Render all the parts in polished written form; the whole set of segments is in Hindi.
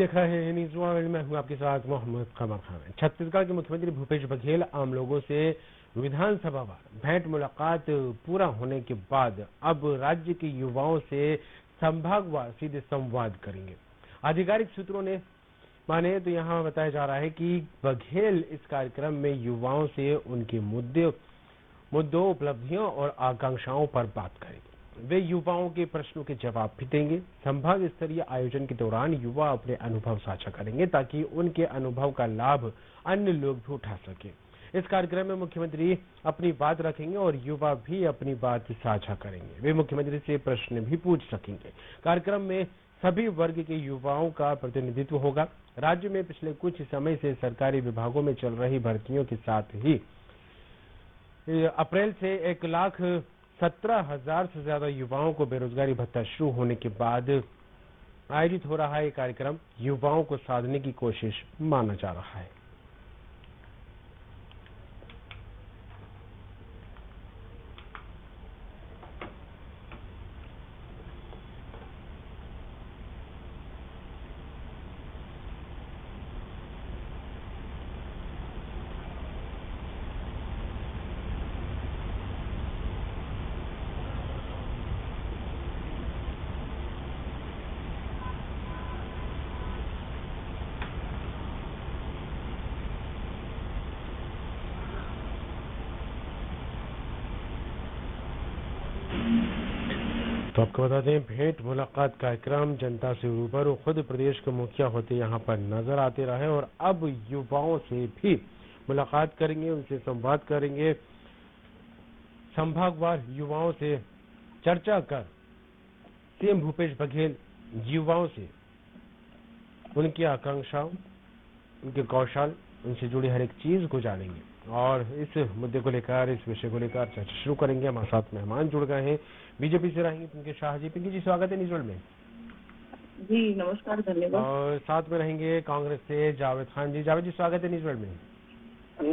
देख रहे हैं न्यूज़ वर्ल्ड में, हूं आपके साथ मोहम्मद कमर खान। छत्तीसगढ़ के मुख्यमंत्री भूपेश बघेल आम लोगों से विधानसभा भेंट मुलाकात पूरा होने के बाद अब राज्य के युवाओं से संभागवार सीधे संवाद करेंगे। आधिकारिक सूत्रों ने माने तो यहां बताया जा रहा है कि बघेल इस कार्यक्रम में युवाओं से उनके मुद्दों, उपलब्धियों और आकांक्षाओं पर बात करेंगे। वे युवाओं के प्रश्नों के जवाब भी देंगे। संभाग स्तरीय आयोजन के दौरान युवा अपने अनुभव साझा करेंगे ताकि उनके अनुभव का लाभ अन्य लोग भी उठा सके। इस कार्यक्रम में मुख्यमंत्री अपनी बात रखेंगे और युवा भी अपनी बात साझा करेंगे। वे मुख्यमंत्री से प्रश्न भी पूछ सकेंगे। कार्यक्रम में सभी वर्ग के युवाओं का प्रतिनिधित्व होगा। राज्य में पिछले कुछ समय से सरकारी विभागों में चल रही भर्तियों के साथ ही अप्रैल से 1,17,000 से ज्यादा युवाओं को बेरोजगारी भत्ता शुरू होने के बाद आयोजित हो रहा है। ये कार्यक्रम युवाओं को साधने की कोशिश माना जा रहा है। तो आपको बता दें, भेंट मुलाकात कार्यक्रम जनता से रूबरू खुद प्रदेश के मुखिया होते यहाँ पर नजर आते रहे और अब युवाओं से भी मुलाकात करेंगे, उनसे संवाद करेंगे। संभागवार युवाओं से चर्चा कर सीएम भूपेश बघेल युवाओं से उनकी आकांक्षाओं, उनके कौशल, उनसे जुड़ी हर एक चीज को जानेंगे और इस मुद्दे को लेकर, इस विषय को लेकर चर्चा शुरू करेंगे। हमारे साथ मेहमान जुड़ गए हैं, बीजेपी से रहेंगे पिंकी शाह जी। पिंकी जी, स्वागत है न्यूज़ वर्ल्ड में। जी नमस्कार, धन्यवाद। और साथ में रहेंगे कांग्रेस से जावेद खान जी। जावेद जी, स्वागत है न्यूज़ वर्ल्ड में।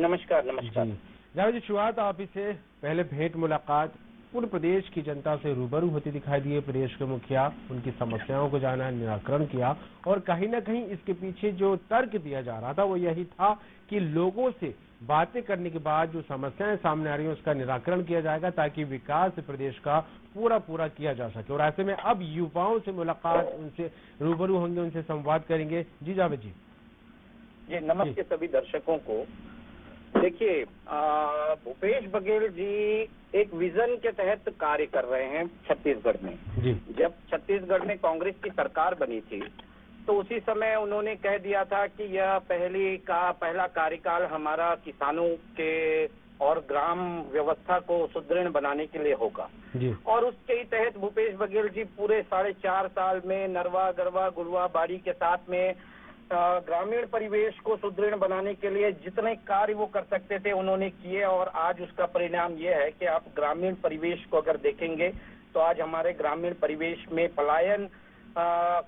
नमस्कार। नमस्कार जी जावेद जी, शुरुआत आप इससे पहले भेंट मुलाकात पूरे प्रदेश की जनता से रूबरू होती दिखाई दिए। प्रदेश के मुखिया उनकी समस्याओं को जाना, निराकरण किया और कहीं ना कहीं इसके पीछे जो तर्क दिया जा रहा था वो यही था कि लोगों से बातें करने के बाद जो समस्याएं सामने आ रही हैं उसका निराकरण किया जाएगा ताकि विकास प्रदेश का पूरा किया जा सके। और ऐसे में अब युवाओं से मुलाकात, उनसे रूबरू होंगे, उनसे संवाद करेंगे। जी जावेद जी। जी नमस्ते सभी दर्शकों को। देखिए, भूपेश बघेल जी एक विजन के तहत कार्य कर रहे हैं छत्तीसगढ़ में। जी। जब छत्तीसगढ़ में कांग्रेस की सरकार बनी थी तो उसी समय उन्होंने कह दिया था कि यह पहला कार्यकाल हमारा किसानों के और ग्राम व्यवस्था को सुदृढ़ बनाने के लिए होगा। जी। और उसके ही तहत भूपेश बघेल जी पूरे 4.5 साल में नरवा गरवा गुड़वा बाड़ी के साथ में ग्रामीण परिवेश को सुदृढ़ बनाने के लिए जितने कार्य वो कर सकते थे उन्होंने किए। और आज उसका परिणाम ये है कि आप ग्रामीण परिवेश को अगर देखेंगे तो आज हमारे ग्रामीण परिवेश में पलायन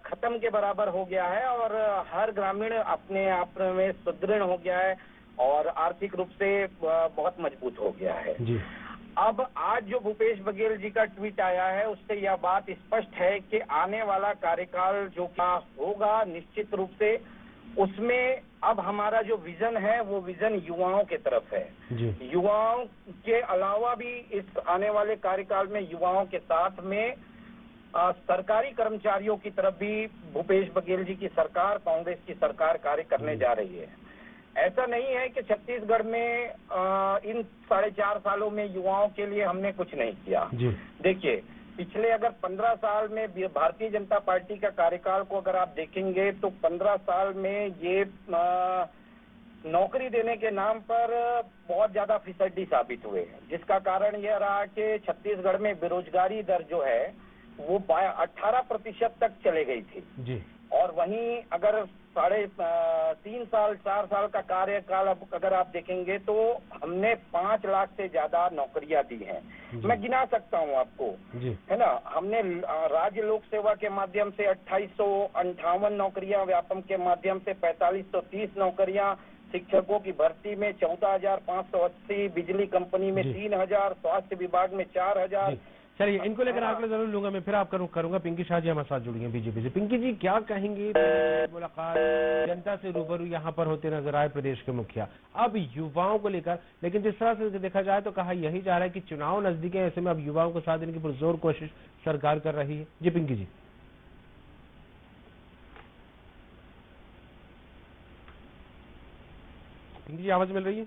खत्म के बराबर हो गया है और हर ग्रामीण अपने आप में सुदृढ़ हो गया है और आर्थिक रूप से बहुत मजबूत हो गया है। जी। अब आज जो भूपेश बघेल जी का ट्वीट आया है उससे यह बात स्पष्ट है कि आने वाला कार्यकाल जो क्या होगा निश्चित रूप से उसमें अब हमारा जो विजन है वो विजन युवाओं के तरफ है। जी। युवाओं के अलावा भी इस आने वाले कार्यकाल में युवाओं के साथ में सरकारी कर्मचारियों की तरफ भी भूपेश बघेल जी की सरकार, कांग्रेस की सरकार कार्य करने जा रही है। ऐसा नहीं है कि छत्तीसगढ़ में इन 4.5 सालों में युवाओं के लिए हमने कुछ नहीं किया। देखिए, पिछले अगर 15 साल में भारतीय जनता पार्टी का कार्यकाल को अगर आप देखेंगे तो 15 साल में ये नौकरी देने के नाम पर बहुत ज्यादा फिसड्डी साबित हुए, जिसका कारण यह रहा कि छत्तीसगढ़ में बेरोजगारी दर जो है वो 18% तक चले गई थी। जी। और वहीं अगर 4 साल का कार्यकाल अगर आप देखेंगे तो हमने 5 लाख से ज्यादा नौकरियां दी हैं। मैं गिना सकता हूं आपको, है ना। हमने राज्य लोक सेवा के माध्यम से 2858 नौकरियां, व्यापम के माध्यम से 4530 नौकरियां, शिक्षकों की भर्ती में 14,580, बिजली कंपनी में 3,000, स्वास्थ्य विभाग में 4,000, चलिए, इनको लेकर आंकड़े जरूर लूंगा मैं, फिर आप करूंगा। पिंकी शाह जी हमारे साथ जुड़ी हैं बीजेपी से। पिंकी जी, क्या कहेंगे? मुलाकात जनता से रूबरू यहाँ पर होते नजर आए प्रदेश के मुखिया, अब युवाओं को लेकर, लेकिन जिस तरह से देखा जाए तो कहा यही जा रहा है कि चुनाव नजदीक है, ऐसे में अब युवाओं को साथ देने की पुरजोर कोशिश सरकार कर रही है। जी पिंकी जी। पिंकी जी, आवाज मिल रही है?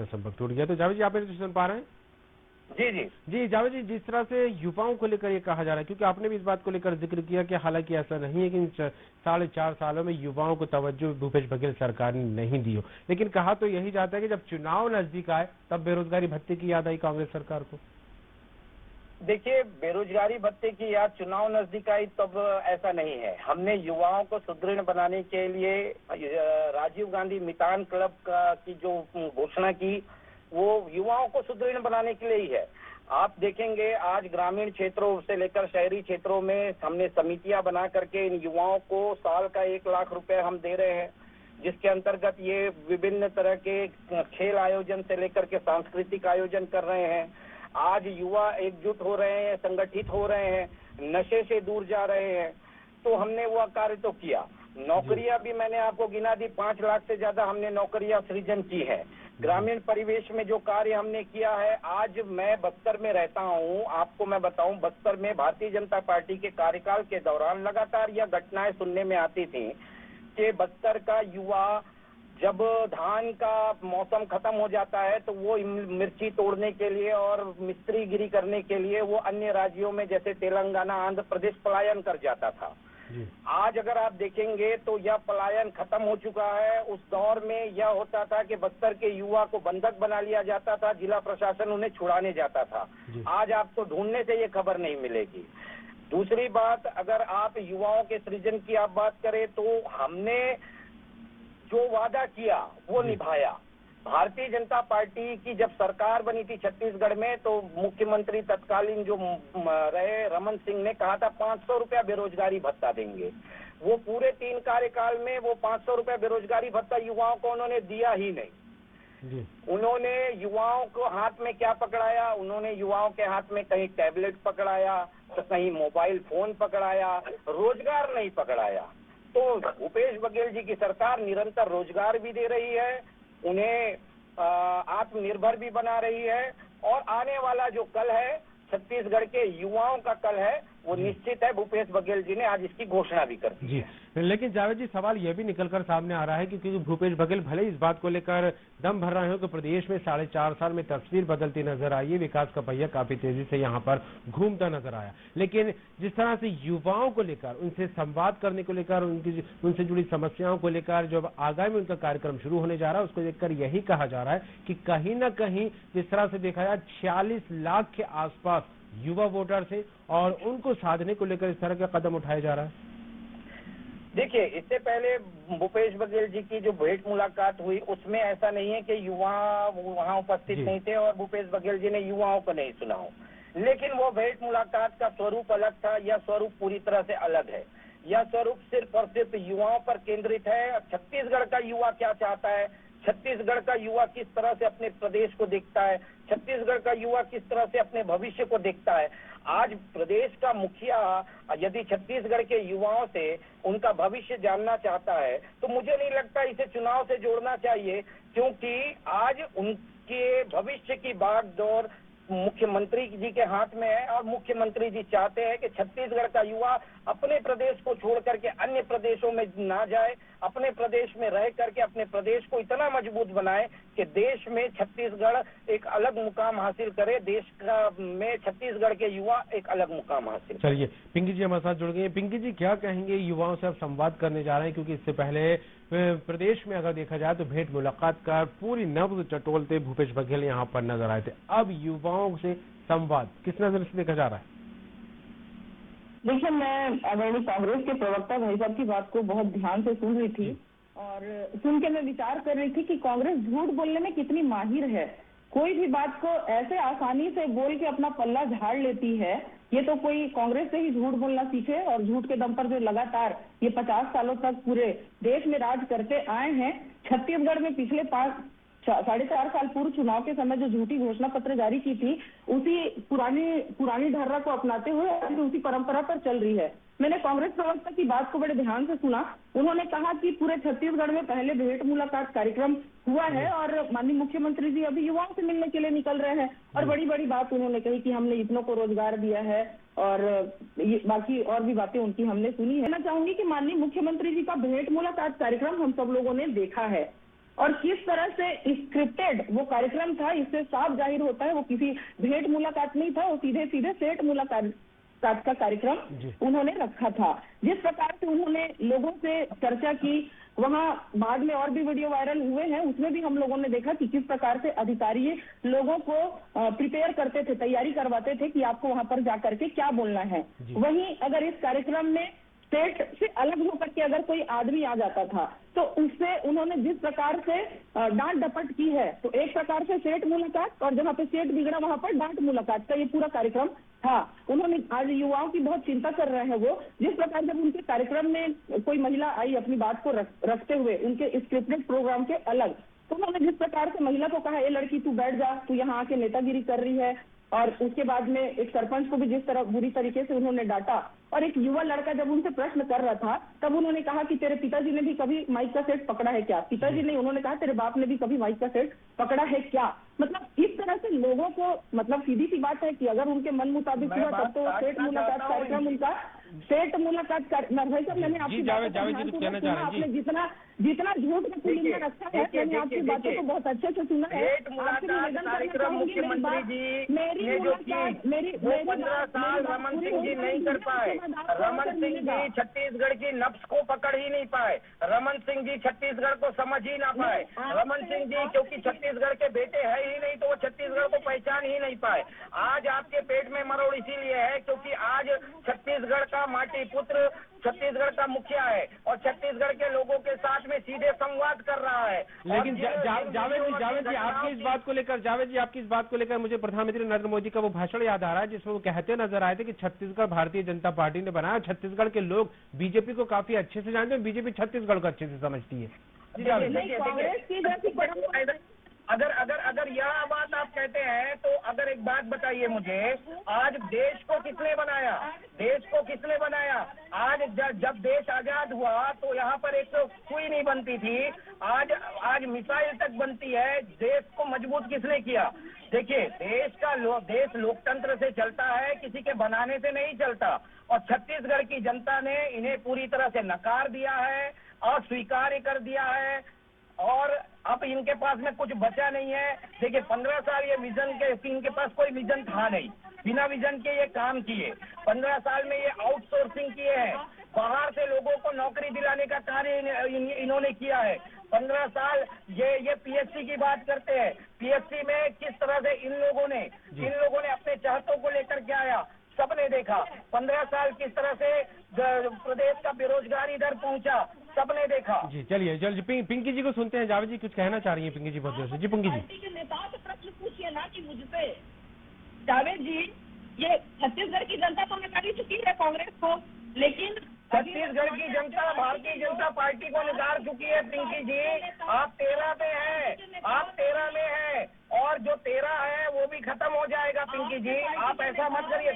संपर्क टूट गया। तो जावेद जी, आप मेरे सुन पा रहे हैं? जी जावेद जी, जिस तरह से युवाओं को लेकर ये कहा जा रहा है, क्योंकि आपने भी इस बात को लेकर जिक्र किया कि हालांकि ऐसा नहीं है कि इन 4.5 सालों में युवाओं को तवज्जो भूपेश बघेल सरकार ने नहीं दी हो, लेकिन कहा तो यही जाता है कि जब चुनाव नजदीक आए तब बेरोजगारी भत्ते की याद आई कांग्रेस सरकार को। देखिए, बेरोजगारी भत्ते की याद चुनाव नजदीक आई तब ऐसा नहीं है। हमने युवाओं को सुदृढ़ बनाने के लिए राजीव गांधी मितान क्लब की जो घोषणा की, वो युवाओं को सुदृढ़ बनाने के लिए ही है। आप देखेंगे आज ग्रामीण क्षेत्रों से लेकर शहरी क्षेत्रों में हमने समितियां बना करके इन युवाओं को साल का 1 लाख रुपए हम दे रहे हैं, जिसके अंतर्गत ये विभिन्न तरह के खेल आयोजन से लेकर के सांस्कृतिक आयोजन कर रहे हैं। आज युवा एकजुट हो रहे हैं, संगठित हो रहे हैं, नशे से दूर जा रहे हैं। तो हमने वह कार्य तो किया। नौकरियां भी मैंने आपको गिना दी, 5 लाख से ज्यादा हमने नौकरियां सृजन की है। ग्रामीण परिवेश में जो कार्य हमने किया है, आज मैं बस्तर में रहता हूं, आपको मैं बताऊं, बस्तर में भारतीय जनता पार्टी के कार्यकाल के दौरान लगातार यह घटनाएं सुनने में आती थी कि बस्तर का युवा जब धान का मौसम खत्म हो जाता है तो वो मिर्ची तोड़ने के लिए और मिस्त्रीगिरी करने के लिए वो अन्य राज्यों में जैसे तेलंगाना, आंध्र प्रदेश पलायन कर जाता था। आज अगर आप देखेंगे तो यह पलायन खत्म हो चुका है। उस दौर में यह होता था कि बस्तर के युवा को बंधक बना लिया जाता था, जिला प्रशासन उन्हें छुड़ाने जाता था। आज आपको ढूंढने से ये खबर नहीं मिलेगी। दूसरी बात, अगर आप युवाओं के सृजन की आप बात करें तो हमने जो वादा किया वो निभाया। भारतीय जनता पार्टी की जब सरकार बनी थी छत्तीसगढ़ में, तो मुख्यमंत्री तत्कालीन जो रहे रमन सिंह ने कहा था 500 रुपया बेरोजगारी भत्ता देंगे। वो पूरे 3 कार्यकाल में वो 500 रुपया बेरोजगारी भत्ता युवाओं को उन्होंने दिया ही नहीं। उन्होंने युवाओं को हाथ में क्या पकड़ाया? उन्होंने युवाओं के हाथ में कहीं टैबलेट पकड़ाया तो कहीं मोबाइल फोन पकड़ाया, रोजगार नहीं पकड़ाया। तो भूपेश बघेल जी की सरकार निरंतर रोजगार भी दे रही है, उन्हें आत्मनिर्भर भी बना रही है, और आने वाला जो कल है छत्तीसगढ़ के युवाओं का कल है, वो निश्चित है। भूपेश बघेल जी ने आज इसकी घोषणा भी कर दी जी। लेकिन जावेद जी, सवाल यह भी निकलकर सामने आ रहा है कि क्योंकि भूपेश बघेल भले इस बात को लेकर दम भर रहे हो कि प्रदेश में 4.5 साल में तस्वीर बदलती नजर आई है, विकास का पहिया काफी तेजी से यहाँ पर घूमता नजर आया, लेकिन जिस तरह से युवाओं को लेकर, उनसे संवाद करने को लेकर, उनसे जुड़ी समस्याओं को लेकर जो आगामी उनका कार्यक्रम शुरू होने जा रहा है, उसको देखकर यही कहा जा रहा है कि कहीं ना कहीं जिस तरह से देखा जाए 46 लाख के आसपास युवा वोटर थे और उनको साधने को लेकर इस तरह का कदम उठाया जा रहा है। देखिए, इससे पहले भूपेश बघेल जी की जो भेंट मुलाकात हुई उसमें ऐसा नहीं है कि युवा वहां उपस्थित नहीं थे और भूपेश बघेल जी ने युवाओं को नहीं सुना हो, लेकिन वो भेंट मुलाकात का स्वरूप अलग था। यह स्वरूप पूरी तरह से अलग है। यह स्वरूप सिर्फ और सिर्फ युवाओं पर केंद्रित है। छत्तीसगढ़ का युवा क्या चाहता है, छत्तीसगढ़ का युवा किस तरह से अपने प्रदेश को देखता है, छत्तीसगढ़ का युवा किस तरह से अपने भविष्य को देखता है। आज प्रदेश का मुखिया यदि छत्तीसगढ़ के युवाओं से उनका भविष्य जानना चाहता है तो मुझे नहीं लगता इसे चुनाव से जोड़ना चाहिए, क्योंकि आज उनके भविष्य की बागडोर मुख्यमंत्री जी के हाथ में है और मुख्यमंत्री जी चाहते हैं कि छत्तीसगढ़ का युवा अपने प्रदेश को छोड़ करके अन्य प्रदेशों में ना जाए, अपने प्रदेश में रह करके अपने प्रदेश को इतना मजबूत बनाए कि देश में छत्तीसगढ़ एक अलग मुकाम हासिल करे, देश का में छत्तीसगढ़ के युवा एक अलग मुकाम हासिल। चलिए, पिंकी जी हमारे साथ जुड़ गए। पिंकी जी, क्या कहेंगे? युवाओं से अब संवाद करने जा रहे हैं, क्योंकि इससे पहले प्रदेश में अगर देखा जाए तो भेंट मुलाकात का पूरी नब्ज टटोलते भूपेश बघेल यहाँ पर नजर आए थे। अब युवाओं से संवाद किस नजर से देखा जा रहा है? देखिए, मैं आदरणीय कांग्रेस के प्रवक्ता भाई साहब की बात को बहुत ध्यान से सुन रही थी और सुन के मैं विचार कर रही थी कि कांग्रेस झूठ बोलने में कितनी माहिर है। कोई भी बात को ऐसे आसानी से बोल के अपना पल्ला झाड़ लेती है। ये तो कोई कांग्रेस से ही झूठ बोलना सीखे और झूठ के दम पर जो लगातार ये 50 सालों तक पूरे देश में राज करते आए हैं। छत्तीसगढ़ में पिछले 4.5 साल पूर्व चुनाव के समय जो झूठी घोषणा पत्र जारी की थी, उसी पुरानी ढर्रा को अपनाते हुए उसी परंपरा पर चल रही है। मैंने कांग्रेस प्रवक्ता की बात को बड़े ध्यान से सुना। उन्होंने कहा कि पूरे छत्तीसगढ़ में पहले भेंट मुलाकात कार्यक्रम हुआ है और माननीय मुख्यमंत्री जी अभी युवाओं से मिलने के लिए निकल रहे हैं। और बड़ी बड़ी बात उन्होंने कही कि हमने इतनों को रोजगार दिया है और बाकी और भी बातें उनकी हमने सुनी है। मैं चाहूंगी कि माननीय मुख्यमंत्री जी का भेंट मुलाकात कार्यक्रम हम सब लोगों ने देखा है और किस तरह से स्क्रिप्टेड वो कार्यक्रम था, इससे साफ जाहिर होता है वो किसी भेंट मुलाकात नहीं था, वो सीधे सीधे सेठ मुलाकात का कार्यक्रम उन्होंने रखा था। जिस प्रकार से उन्होंने लोगों से चर्चा की, वहां बाद में और भी वीडियो वायरल हुए हैं, उसमें भी हम लोगों ने देखा कि किस प्रकार से अधिकारी लोगों को प्रिपेयर करते थे, तैयारी करवाते थे कि आपको वहां पर जाकर के क्या बोलना है। वहीं अगर इस कार्यक्रम में स्टेट से अलग होकर के अगर कोई आदमी आ जाता था तो उससे उन्होंने जिस प्रकार से डांट डपट की है, तो एक प्रकार से सेठ मुलाकात और जहां पे सेठ बिगड़ा वहां पर डांट मुलाकात का ये पूरा कार्यक्रम था। उन्होंने आज युवाओं की बहुत चिंता कर रहे हैं वो, जिस प्रकार जब उनके कार्यक्रम में कोई महिला आई अपनी बात को रखते हुए उनके स्क्रिप्टेड प्रोग्राम के अलग, तो उन्होंने जिस प्रकार से महिला को कहा, ए लड़की तू बैठ जा, तू यहाँ आके नेतागिरी कर रही है, और उसके बाद में एक सरपंच को भी जिस तरह बुरी तरीके से उन्होंने डांटा। और एक युवा लड़का जब उनसे प्रश्न कर रहा था तब उन्होंने कहा कि तेरे पिताजी ने भी कभी माइक का सेट पकड़ा है क्या? पिताजी ने, उन्होंने कहा तेरे बाप ने भी कभी माइक का सेट पकड़ा है क्या? मतलब इस तरह से लोगों को, मतलब सीधी सी बात है कि अगर उनके मन मुताबिक हुआ तब तो सेठ मुलाकात कार्यक्रम उनका सेठ मुलाकात भाई साहब, मैंने आपकी आपने जितना झूठ का फिल्म रखा है, मैंने आपकी बातों को बहुत अच्छे से सुना है। मुख्यमंत्री जी ने जो की वो 15 साल रमन सिंह जी नहीं कर पाए। रमन सिंह जी छत्तीसगढ़ की नब्ज को पकड़ ही नहीं पाए। रमन सिंह जी छत्तीसगढ़ को समझ ही ना पाए। रमन सिंह जी क्योंकि छत्तीसगढ़ के बेटे है ही नहीं तो वो छत्तीसगढ़ को पहचान ही नहीं पाए। आज आपके पेट में मरोड़ इसीलिए है क्योंकि आज छत्तीसगढ़ का माटी पुत्र छत्तीसगढ़ का मुखिया है और छत्तीसगढ़ के लोगों के साथ में सीधे संवाद कर रहा है। लेकिन जावेद जी आपकी इस बात को लेकर मुझे प्रधानमंत्री नरेंद्र मोदी का वो भाषण याद आ रहा है जिसमें वो कहते नजर आए थे कि छत्तीसगढ़ भारतीय जनता पार्टी ने बनाया। छत्तीसगढ़ के लोग बीजेपी को काफी अच्छे से जानते हैं, बीजेपी छत्तीसगढ़ को अच्छे से समझती है। अगर यह बात आप कहते हैं तो अगर एक बात बताइए मुझे, आज देश को किसने बनाया? देश को किसने बनाया? आज जब देश आजाद हुआ तो यहाँ पर एक तो सुई नहीं बनती थी, आज मिसाइल तक बनती है। देश को मजबूत किसने किया? देखिए, देश लोकतंत्र से चलता है, किसी के बनाने से नहीं चलता। और छत्तीसगढ़ की जनता ने इन्हें पूरी तरह से नकार दिया है, अस्वीकार कर दिया है और अब इनके पास में कुछ बचा नहीं है। देखिए 15 साल ये विजन के, इनके पास कोई विजन था नहीं, बिना विजन के ये काम किए। 15 साल में ये आउटसोर्सिंग किए हैं, बाहर से लोगों को नौकरी दिलाने का कार्य इन्होंने किया है। 15 साल ये पीएससी की बात करते हैं, पीएससी में किस तरह से इन लोगों ने अपने चाहतों को लेकर के आया, सबने देखा। 15 साल किस तरह से प्रदेश का बेरोजगारी दर पहुंचा, सबने देखा। जी चलिए पिंकी जी को सुनते हैं। जावेद जी कुछ कहना चाह रही है पिंकी जी बहुत देर से। जी पिंकी जी। पार्टी के नेताओं से प्रश्न पूछिए ना कि मुझसे। जावेद जी, ये छत्तीसगढ़ की जनता तो नकार चुकी है कांग्रेस को, लेकिन छत्तीसगढ़ की जनता भारतीय जनता पार्टी को नकार चुकी है। पिंकी जी, आप 13 में हैं, आप 13 में हैं और जो 13 है वो भी खत्म हो जाएगा। पिंकी जी, आप ऐसा मत करिए।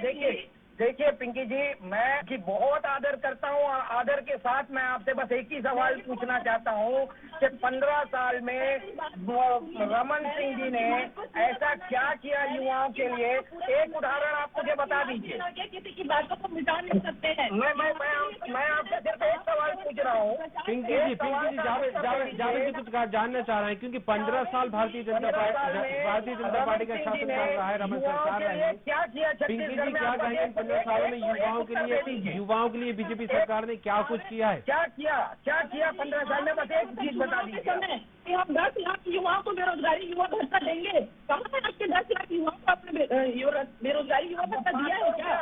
देखिए पिंकी जी, मैं की बहुत आदर करता हूँ, आदर के साथ मैं आपसे बस एक ही सवाल पूछना चाहता हूँ कि 15 साल में रमन सिंह जी ने ऐसा क्या किया युवाओं के लिए? एक उदाहरण आप मुझे बता दीजिए। किसी की बातों को मिटा नहीं सकते हैं। मैं आपसे सिर्फ एक सवाल पूछ रहा हूँ। पिंकी जी जावेद जी कुछ जानना चाह रहे हैं क्योंकि 15 साल भारतीय जनता पार्टी का शासन चल रहा है, रमन सरकार है। क्या किया पिंकी जी क्या कहेंगे 15 सालों में युवाओं के लिए बीजेपी सरकार ने क्या कुछ किया है? क्या किया 15 साल में? बस एक चीज बता दीजिए कि हम 10 लाख युवाओं को बेरोजगारी युवा भत्ता देंगे। कहाँ है आपके 10 लाख युवाओं को आपने बेरोजगारी युवा भत्ता दिया है क्या?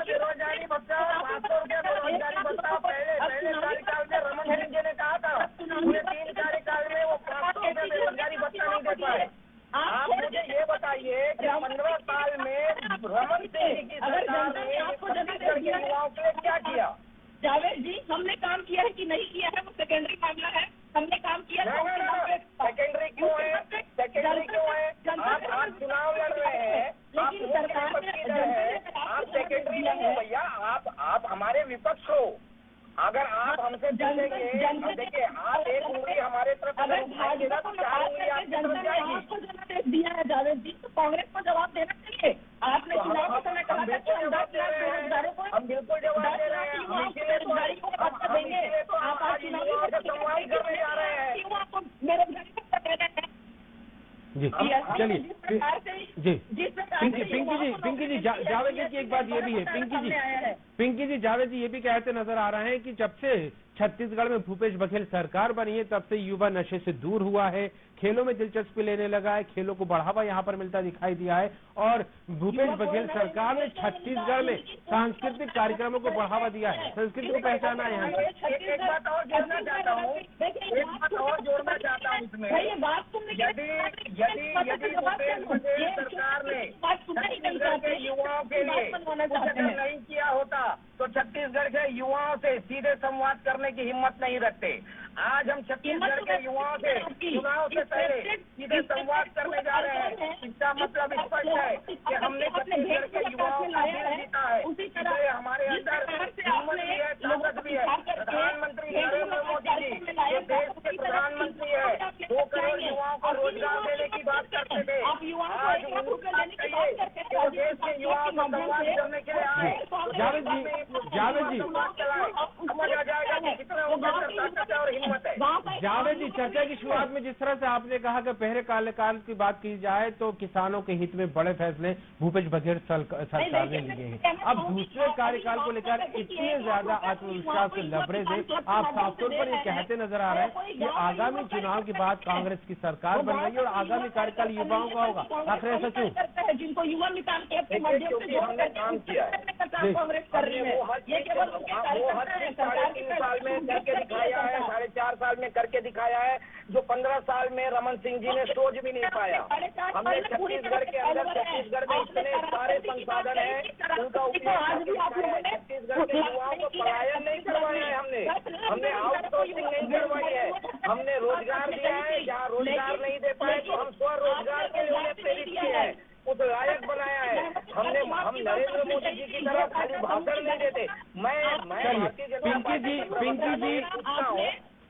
बेरोजगारी भत्ता 500 रुपया बेरोजगारी भत्ता पहले कार्यकाल में रमन सिंह जी ने कहा था, पूरे 3 कार्यकाल में वो 500 रुपया बेरोजगारी भत्ता नहीं दे पाए। आप मुझे ये बताइए कि 15 साल में रमन सिंह की सरकार ने छत्तीसगढ़ के युवाओं के लिए क्या किया? जावेद जी, हमने काम किया है कि नहीं किया है वो सेकेंडरी मामला है। हमने काम किया। सेकेंडरी क्यों है? सेकेंडरी क्यों है? आप चुनाव लड़ रहे हैं, लेकिन सरकार आप सेकेंडरी नहीं हो भैया, आप हमारे विपक्ष हो। अगर आप हमसे पूछेंगे, देखिए आप एक उंगली हमारे तरफ अगर उठाइएगा तो 4 उंगली आपकी तरफ जाएगी। आपको जनादेश दिया है जावेद जी, तो कांग्रेस को जवाब देना चाहिए। आपने चुनाव के समय कहा था कि हम 10 लाख बेरोजगारों को, हम बिल्कुल जवाब दे रहे हैं। हम इसीलिए तो आज युवाओं से संवाद करने जा रहे हैं। युवा को बेरोजगारी को दे रहे हैं। जी चलिए जी पिंकी जी जावेद जी की एक बात ये भी है, पिंकी जी जावेद जी ये भी कहते नजर आ रहे हैं कि जब से छत्तीसगढ़ में भूपेश बघेल सरकार बनी है तब से युवा नशे से दूर हुआ है, खेलों में दिलचस्पी लेने लगा है, खेलों को बढ़ावा यहाँ पर मिलता दिखाई दिया है और भूपेश बघेल सरकार ने छत्तीसगढ़ में सांस्कृतिक कार्यक्रमों को बढ़ावा दिया है, संस्कृति को पहचाना है। यहाँ एक बात और जोड़ना चाहता हूँ, इसमें यदि भूपेश बघेल सरकार ने छत्तीसगढ़ के युवाओं के लिए कुछ नहीं किया होता तो छत्तीसगढ़ के युवाओं से सीधे संवाद करने की हिम्मत नहीं रखते। आज हम छत्तीसगढ़ के युवाओं से चुनाव से पहले सीधे संवाद करने जा रहे हैं। इसका मतलब स्पष्ट है कि हमने छत्तीसगढ़ के युवाओं का दिल जीता है, इसलिए हमारे अंदर हिम्मत भी है, ताकत भी है। प्रधानमंत्री नरेंद्र मोदी जी जो देश के प्रधानमंत्री है, 2 करोड़ युवाओं को रोजगार देने की बात करते थे। आज उनको चाहिए कि वो देश के युवाओं से संवाद करने के लिए आए। जावेद जी समझ आ जाएगा कि कितना उनके अंदर ताकत है और हिम्मत है। जावेद जी चर्चा की शुरुआत में जिस तरह से आपने कहा कि पहले कार्यकाल की बात की जाए तो किसानों के हित में बड़े फैसले भूपेश बघेल सरकार ने लिए हैं, अब दूसरे कार्यकाल को लेकर इतने ज्यादा आत्मविश्वास से लबरेज है, आप साफ तौर पर ये कहते नजर आ रहे हैं कि आगामी चुनाव के बाद कांग्रेस की सरकार बन रही है और आगामी कार्यकाल युवाओं का होगा, आखिर ऐसा क्यों? जिनको युवा निकाल के अपने हमने काम किया है, कांग्रेस कर रही है, ये केवल वो हर चीज 3.5 साल में करके दिखाया है, 4.5 साल में करके दिखाया है, जो 15 साल में रमन सिंह जी ने सोच भी नहीं पाया। हमने छत्तीसगढ़ के अंदर, छत्तीसगढ़ में इतने सारे संसाधन हैं, उनका उपयोग छत्तीसगढ़ के युवाओं को पलायन नहीं करवाया है। हमने आउटसोर्सिंग नहीं करवाई है, हमने रोजगार दिया है, जहाँ रोजगार नहीं दे पाए तो हम स्वरोजगार के लिए उन्हें प्रेरित किए हैं, उस लायक बनाया है। हम नरेंद्र मोदी जी की तरह खाली भाषण नहीं देते। मैं भारतीय जनता पार्टी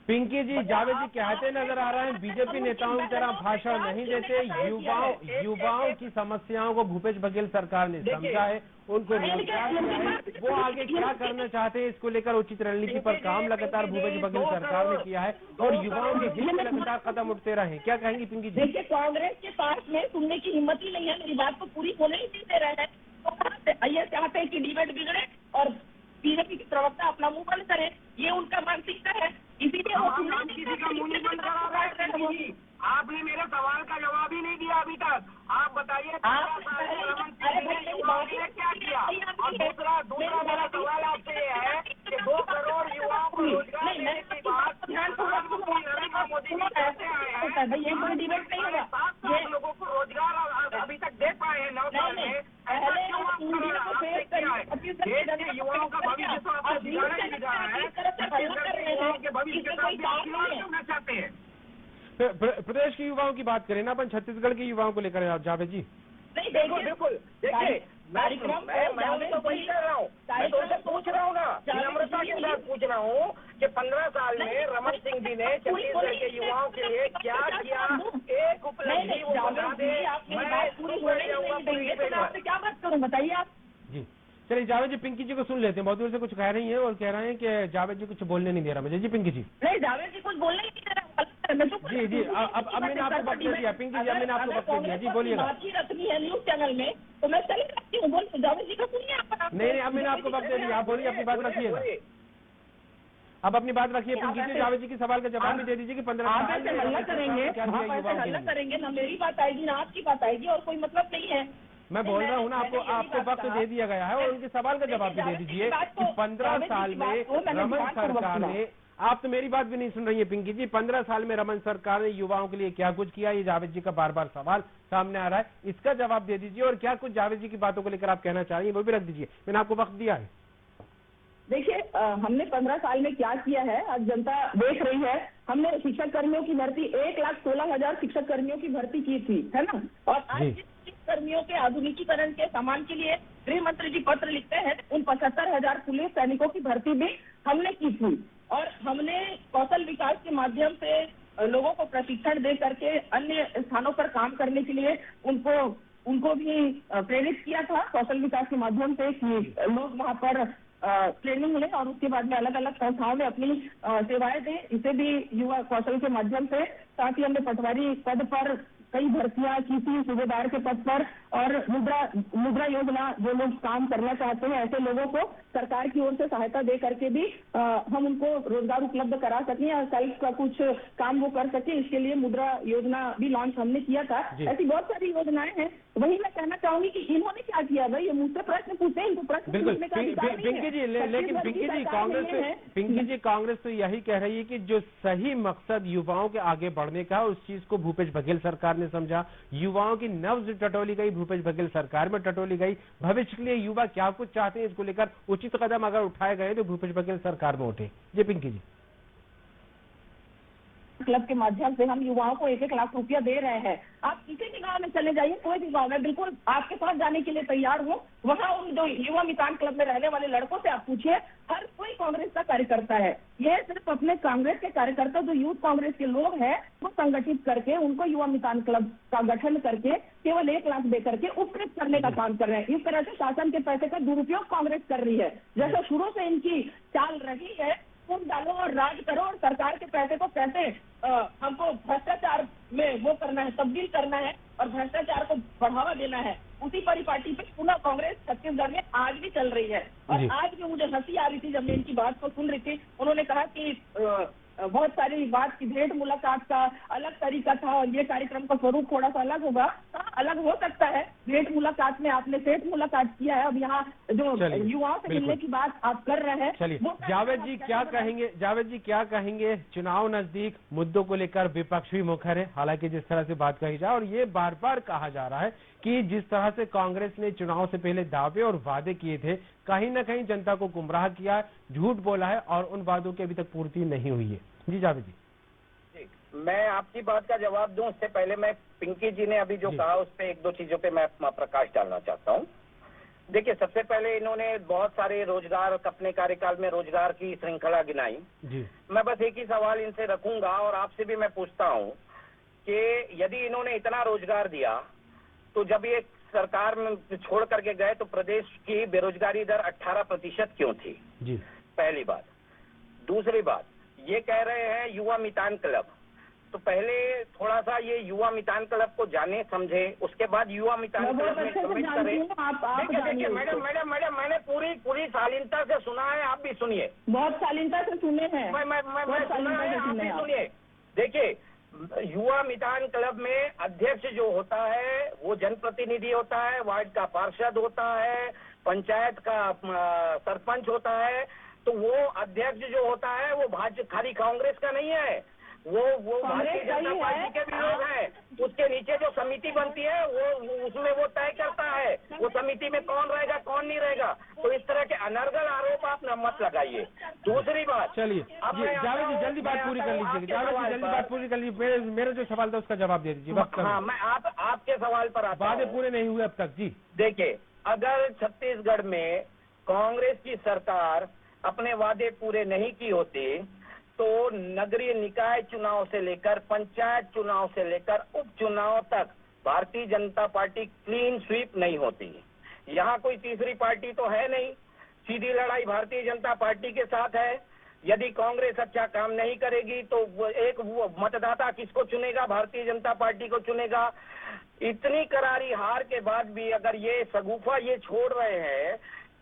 पिंकी जी जावेद जी कहते नजर आ रहे हैं बीजेपी नेताओं की तरह भाषण नहीं देते, युवाओं की समस्याओं को भूपेश बघेल सरकार ने समझा है, उनको रोजगार दिया है, वो आगे क्या करना चाहते हैं इसको लेकर उचित रणनीति पर काम लगातार भूपेश बघेल सरकार ने किया है और युवाओं के हित में लगातार कदम उठते रहे। क्या कहेंगी पिंकी जी? देखिए कांग्रेस के पास में सुनने की हिम्मत ही नहीं है, मेरी बात को पूरी होने ही नहीं दे रहे हैं। तो ये चाहते हैं कि डिबेट बिगड़े और बीजेपी की प्रवक्ता अपना मुंह बंद करे, ये उनका मानसिकता है, इसीलिए वो किसी का मुंह नहीं बंद करा रहे हैं। आपने मेरे सवाल का जवाब ही नहीं दिया अभी तक। आप बताइए क्या किया? और दूसरा मेरा सवाल आपसे ये है कि 2 करोड़ युवाओं को रोजगार देने की बात प्रधानमंत्री नरेंद्र मोदी जी कहते आए हैं, ये कोई डिबेट नहीं होगा। 7 लाख लोगों को रोजगार अभी तक दे पाए हैं 9 साल में, ऐसा क्यों आप कर रहे हैं? देश के युवाओं का भविष्य तो आपको दिखाना ही जा रहा है, छत्तीसगढ़ के युवाओं के भविष्य के साथ आप खिलवाड़ करना चाहते हैं। प्रदेश के युवाओं की बात करें ना, अपन छत्तीसगढ़ के युवाओं को लेकर आप जावेद जी। नहीं बिल्कुल देखिए, मैं तो वही कर रहा हूँ, मैं तो उनसे पूछ रहा हूँ ना, विनम्रता के साथ पूछ रहा हूँ कि 15 साल में रमन सिंह जी ने छत्तीसगढ़ के युवाओं के लिए क्या किया, एक उपलब्धि वो बता दे। क्या बात करूँ बताइए आप जी। चलिए जावेद जी पिंकी जी को सुन लेते हैं, बहुत दूर से कुछ कह रही हैं और कह रहे हैं कि जावेद जी कुछ बोलने नहीं दे रहा मुझे। जी पिंकी जी। नहीं जावेद जी कुछ बोलने ही नहीं दे रहा। जी अब मैंने आपको वक्त दे दिया पिंकी जी, अब मैंने आपको वक्त दे दिया। जी बोलिएगा। बात ही रखनी है न्यूज चैनल में तो मैं चली रखती हूँ, बोल जावेद जी का सुनिए आप। नहीं अब मैंने आपको वक्त दे दिया, आप बोलिए, अपनी बात रखिएगा, अब अपनी बात रखिए पिंकी जी। जावेद जी की सवाल का जवाब भी दे दीजिए कि 15 साल में हल्ला करेंगे ना, मेरी बात आएगी ना आपकी बात आएगी और कोई मतलब नहीं है। मैं बोल रहा हूँ ना, आपको वक्त दे दिया गया है और उनके सवाल का जवाब भी दे दीजिए कि 15 साल में रमन सरकार ने, आप तो मेरी बात भी नहीं सुन रही है पिंकी जी, 15 साल में रमन सरकार ने युवाओं के लिए क्या कुछ किया, ये जावेद जी का बार बार सवाल सामने आ रहा है, इसका जवाब दे दीजिए और क्या कुछ जावेद जी की बातों को लेकर आप कहना चाह रही है वो भी रख दीजिए, मैंने आपको वक्त दिया है। देखिए हमने 15 साल में क्या किया है आज जनता देख रही है। हमने शिक्षक कर्मियों की भर्ती 1,16,000 शिक्षक कर्मियों की भर्ती की थी, है ना। और आज जिस कर्मियों के आधुनिकीकरण के सामान के लिए गृह मंत्री जी पत्र लिखते हैं, उन 75,000 पुलिस सैनिकों की भर्ती भी हमने की थी। और हमने कौशल विकास के माध्यम से लोगों को प्रशिक्षण दे करके अन्य स्थानों पर काम करने के लिए उनको भी प्रेरित किया था कौशल विकास के माध्यम से कि लोग वहां पर ट्रेनिंग लें और उसके बाद में अलग अलग संस्थाओं में अपनी सेवाएं दें। इसे भी युवा कौशल के माध्यम से, साथ ही हमने पटवारी पद पर कई भर्तियां की थी, सूबेदार के पद पर, और मुद्रा योजना जो लोग काम करना चाहते हैं ऐसे लोगों को सरकार की ओर से सहायता दे करके भी हम उनको रोजगार उपलब्ध करा सकें और सेल्फ का कुछ काम वो कर सके, इसके लिए मुद्रा योजना भी लॉन्च हमने किया था। ऐसी बहुत सारी योजनाएं हैं। वही मैं कहना चाहूंगी कि इन्होंने क्या किया भाई, ये मुझसे प्रश्न पूछते हैं, इनको प्रश्न पूछने का अधिकार नहीं है। पिंकी जी, लेकिन पिंकी जी कांग्रेस तो यही कह रही है कि जो सही मकसद युवाओं के आगे बढ़ने का, उस चीज को भूपेश बघेल सरकार ने समझा। युवाओं की नब्ज टटोली गई, भूपेश बघेल सरकार में टटोली गई। भविष्य के लिए युवा क्या कुछ चाहते हैं, इसको लेकर उचित कदम अगर उठाए गए तो भूपेश बघेल सरकार में उठे। जी पिंकी जी। क्लब के माध्यम से हम युवाओं को 1-1 लाख रुपया दे रहे हैं। आप किसी भी गांव में चले जाइए, कोई भी गांव में, बिल्कुल आपके साथ जाने के लिए तैयार हूँ। वहाँ उन जो युवा मितान क्लब में रहने वाले लड़कों से आप पूछिए, हर कोई कांग्रेस का कार्यकर्ता है। ये सिर्फ अपने कांग्रेस के कार्यकर्ता जो यूथ कांग्रेस के लोग हैं वो संगठित करके उनको युवा मितान क्लब का गठन करके केवल 1 लाख दे करके उपकृत करने का काम कर रहे हैं। इस तरह से शासन के पैसे का दुरुपयोग कांग्रेस कर रही है। जैसे शुरू से इनकी चाल रही है, तुम डालो और राज करो और सरकार के पैसे को कैसे हमको भ्रष्टाचार में वो करना है, तब्दील करना है और भ्रष्टाचार को बढ़ावा देना है, उसी परिपाटी पे पुनः कांग्रेस छत्तीसगढ़ में आज भी चल रही है। और आज भी मुझे हंसी आ रही थी जब मैं इनकी बात को सुन रही थी। उन्होंने कहा कि बहुत सारी बात की भेंट मुलाकात का अलग तरीका था और ये कार्यक्रम का स्वरूप थोड़ा सा अलग होगा। अलग हो सकता है, भेंट मुलाकात में आपने सेठ मुलाकात किया है, अब यहाँ जो युवाओं से मिलने की बात आप कर रहे हैं। चलिए जावेद जी क्या कहेंगे, जावेद जी क्या कहेंगे? चुनाव नजदीक, मुद्दों को लेकर विपक्ष भी मुखर है। हालांकि जिस तरह से बात कही जाए, और ये बार बार कहा जा रहा है कि जिस तरह से कांग्रेस ने चुनाव से पहले दावे और वादे किए थे, कहीं ना कहीं जनता को गुमराह किया, झूठ बोला है और उन वादों की अभी तक पूर्ति नहीं हुई है। जी जावेद जी। मैं आपकी बात का जवाब दूं उससे पहले मैं पिंकी जी ने अभी जो कहा उस पर 1-2 चीजों पे मैं प्रकाश डालना चाहता हूं। देखिए, सबसे पहले इन्होंने बहुत सारे रोजगार, अपने कार्यकाल में रोजगार की श्रृंखला गिनाई जी। मैं बस एक ही सवाल इनसे रखूंगा और आपसे भी मैं पूछता हूं कि यदि इन्होंने इतना रोजगार दिया तो जब ये सरकार में छोड़ करके गए तो प्रदेश की बेरोजगारी दर 18% क्यों थी जी? पहली बात। दूसरी बात, ये कह रहे हैं युवा मितान क्लब, तो पहले थोड़ा सा ये युवा मितान क्लब को जाने समझे, उसके बाद युवा मितान क्लब में कमेंट करें। देखिए मैडम मैंने पूरी शालीनता से सुना है, आप भी सुनिए। बहुत शालीनता से सुने हैं। मैं सुना है, आप भी सुनिए। देखिए, युवा मितान क्लब में अध्यक्ष जो होता है वो जनप्रतिनिधि होता है, वार्ड का पार्षद होता है, पंचायत का सरपंच होता है। तो वो अध्यक्ष जो होता है वो भाजपा खाली कांग्रेस का नहीं है, वो भारतीय जनता पार्टी के भी लोग हैं। उसके नीचे जो समिति बनती है वो उसमें वो तय करता है वो समिति में कौन रहेगा कौन नहीं रहेगा। तो इस तरह के अनर्गल आरोप आप न मत लगाइए। दूसरी बात, चलिए जावेद जी जल्दी बात पूरी कर लीजिए। जावेद जी जल्दी बात पूरी कर लीजिए। मेरा जो सवाल था उसका जवाब दे दीजिए। हाँ, मैं आपके सवाल पर आता हूं। वादे पूरे नहीं हुए अब तक जी। देखिए, अगर छत्तीसगढ़ में कांग्रेस की सरकार अपने वादे पूरे नहीं की होती तो नगरीय निकाय चुनाव से लेकर पंचायत चुनाव से लेकर उपचुनाव तक Bharatiya Janata party clean sweep नहीं होती। यहाँ कोई तीसरी पार्टी तो है नहीं, सीधी लड़ाई भारतीय जनता पार्टी के साथ है। यदि कांग्रेस अच्छा काम नहीं करेगी तो एक मतदाता किसको चुनेगा? भारतीय जनता पार्टी को चुनेगा। इतनी करारी हार के बाद भी अगर ये शगुफा ये छोड़ रहे हैं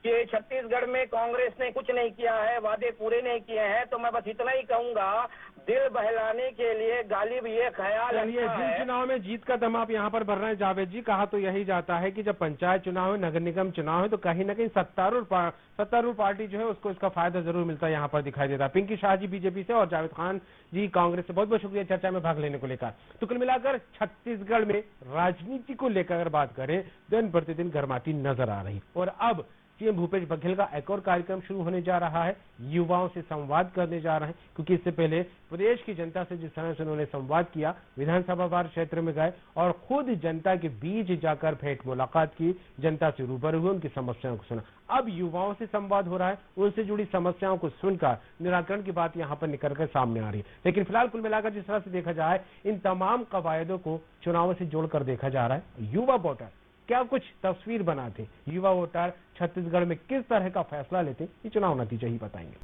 कि छत्तीसगढ़ में कांग्रेस ने कुछ नहीं किया है, वादे पूरे नहीं किए हैं, तो मैं बस इतना ही कहूंगा, दिल बहलाने के लिए गालिब ये ख्याल है। जिन चुनाव में जीत का दम आप यहाँ पर भर रहे हैं जावेद जी, कहा तो यही जाता है कि जब पंचायत चुनाव है, नगर निगम चुनाव है, तो कहीं ना कहीं सत्तारूढ़ पार्टी जो है उसको इसका फायदा जरूर मिलता है, यहाँ पर दिखाई देता है। पिंकी शाह जी बीजेपी से और जावेद खान जी कांग्रेस से, बहुत बहुत शुक्रिया चर्चा में भाग लेने को लेकर। तो कुल मिलाकर छत्तीसगढ़ में राजनीति को लेकर अगर बात करें दिन प्रतिदिन गर्माती नजर आ रही। और अब सीएम भूपेश बघेल का एक और कार्यक्रम शुरू होने जा रहा है। युवाओं से संवाद करने जा रहे हैं, क्योंकि इससे पहले प्रदेश की जनता से जिस तरह से उन्होंने संवाद किया, विधानसभा वार क्षेत्र में गए और खुद जनता के बीच जाकर भेंट मुलाकात की, जनता से रूबरू हुए, उनकी समस्याओं को सुना। अब युवाओं से संवाद हो रहा है, उनसे जुड़ी समस्याओं को सुनकर निराकरण की बात यहाँ पर निकल कर सामने आ रही है। लेकिन फिलहाल कुल मिलाकर जिस तरह से देखा जाए, इन तमाम कवायदों को चुनाव से जोड़कर देखा जा रहा है। युवा वोटर क्या कुछ तस्वीर बनाते, युवा वोटर छत्तीसगढ़ में किस तरह का फैसला लेते, ये चुनाव नतीजे ही बताएंगे।